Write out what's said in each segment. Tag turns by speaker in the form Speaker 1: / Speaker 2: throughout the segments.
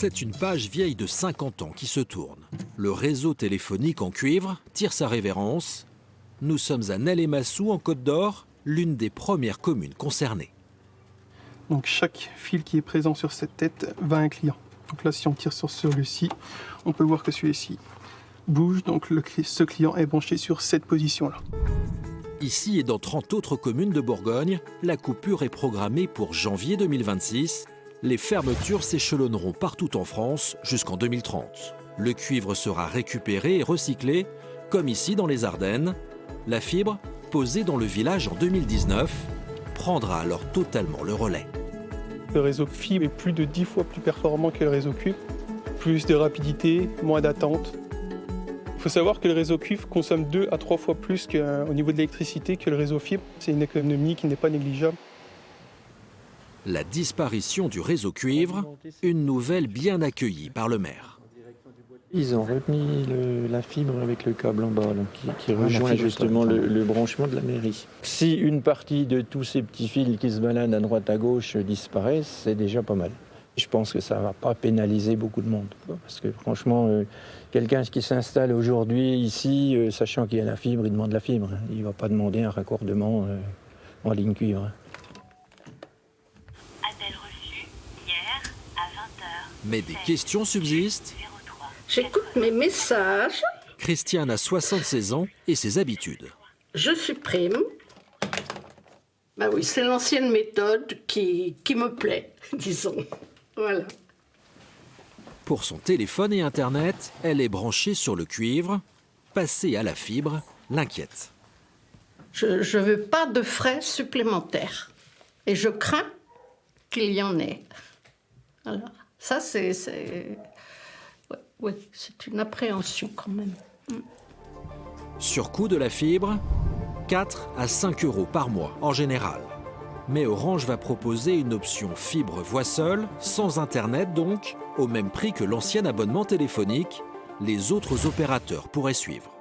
Speaker 1: C'est une page vieille de 50 ans qui se tourne. Le réseau téléphonique en cuivre tire sa révérence. Nous sommes à Ney-les-Massous, en Côte d'Or, l'une des premières communes concernées.
Speaker 2: Donc chaque fil qui est présent sur cette tête va à un client. Donc là, si on tire sur celui-ci, on peut voir que celui-ci bouge. Donc ce client est branché sur cette position-là.
Speaker 1: Ici et dans 30 autres communes de Bourgogne, la coupure est programmée pour janvier 2026. Les fermetures s'échelonneront partout en France jusqu'en 2030. Le cuivre sera récupéré et recyclé, comme ici dans les Ardennes. La fibre, posée dans le village en 2019, prendra alors totalement le relais.
Speaker 2: Le réseau fibre est plus de 10 fois plus performant que le réseau cuivre. Plus de rapidité, moins d'attente. Il faut savoir que le réseau cuivre consomme 2 à 3 fois plus au niveau de l'électricité que le réseau fibre. C'est une économie qui n'est pas négligeable.
Speaker 1: La disparition du réseau cuivre, une nouvelle bien accueillie par le maire.
Speaker 3: Ils ont remis la fibre avec le câble en bas, là, qui rejoint justement le branchement de la mairie. Si une partie de tous ces petits fils qui se baladent à droite à gauche disparaissent, c'est déjà pas mal. Je pense que ça ne va pas pénaliser beaucoup de monde. Parce que franchement, quelqu'un qui s'installe aujourd'hui ici, sachant qu'il y a la fibre, il demande la fibre. Il ne va pas demander un raccordement en ligne cuivre.
Speaker 1: Mais des questions subsistent.
Speaker 4: J'écoute mes messages.
Speaker 1: Christiane a 76 ans et ses habitudes.
Speaker 4: Je supprime. Ben oui, c'est l'ancienne méthode qui me plaît, disons. Voilà.
Speaker 1: Pour son téléphone et Internet, elle est branchée sur le cuivre. Passer à la fibre l'inquiète.
Speaker 4: Je ne veux pas de frais supplémentaires. Et je crains qu'il y en ait. Voilà. Ça, c'est une appréhension quand même.
Speaker 1: Surcoût de la fibre, 4 à 5 € par mois en général. Mais Orange va proposer une option fibre voix seule, sans Internet donc, au même prix que l'ancien abonnement téléphonique. Les autres opérateurs pourraient suivre.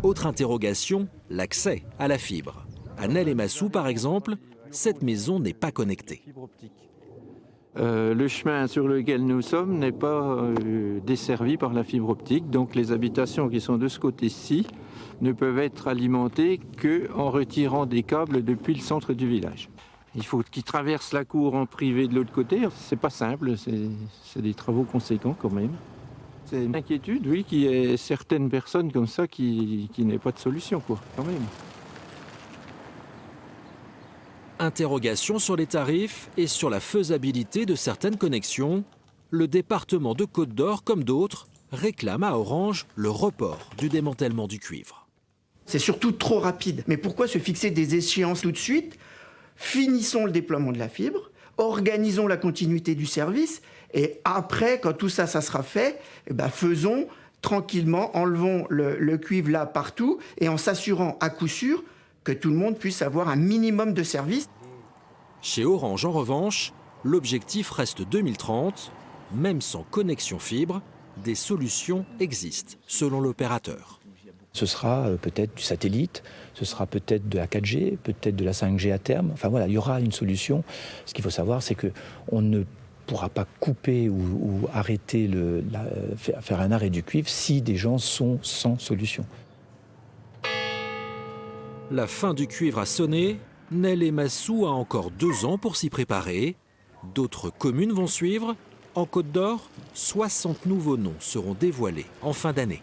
Speaker 1: Autre interrogation, l'accès à la fibre. À Ney-les-Massous, par exemple, cette maison n'est pas connectée.
Speaker 3: Le chemin sur lequel nous sommes n'est pas desservi par la fibre optique, donc les habitations qui sont de ce côté-ci ne peuvent être alimentées qu'en retirant des câbles depuis le centre du village. Il faut qu'ils traversent la cour en privé de l'autre côté, c'est pas simple, c'est des travaux conséquents quand même. C'est une inquiétude, oui, qu'il y ait certaines personnes comme ça qui n'aient pas de solution, quoi, quand même.
Speaker 1: Interrogation sur les tarifs et sur la faisabilité de certaines connexions. Le département de Côte d'Or, comme d'autres, réclame à Orange le report du démantèlement du cuivre.
Speaker 5: C'est surtout trop rapide. Mais pourquoi se fixer des échéances tout de suite? Finissons le déploiement de la fibre, organisons la continuité du service, et après, quand tout ça, ça sera fait, faisons tranquillement, enlevons le cuivre là partout, et en s'assurant à coup sûr que tout le monde puisse avoir un minimum de services.
Speaker 1: Chez Orange, en revanche, l'objectif reste 2030. Même sans connexion fibre, des solutions existent, selon l'opérateur.
Speaker 6: Ce sera peut-être du satellite, ce sera peut-être de la 4G, peut-être de la 5G à terme. Enfin voilà, il y aura une solution. Ce qu'il faut savoir, c'est qu'on ne pourra pas couper ou arrêter, faire un arrêt du cuivre si des gens sont sans solution.
Speaker 1: La fin du cuivre a sonné. Ney-les-Massous a encore 2 ans pour s'y préparer. D'autres communes vont suivre. En Côte d'Or, 60 nouveaux noms seront dévoilés en fin d'année.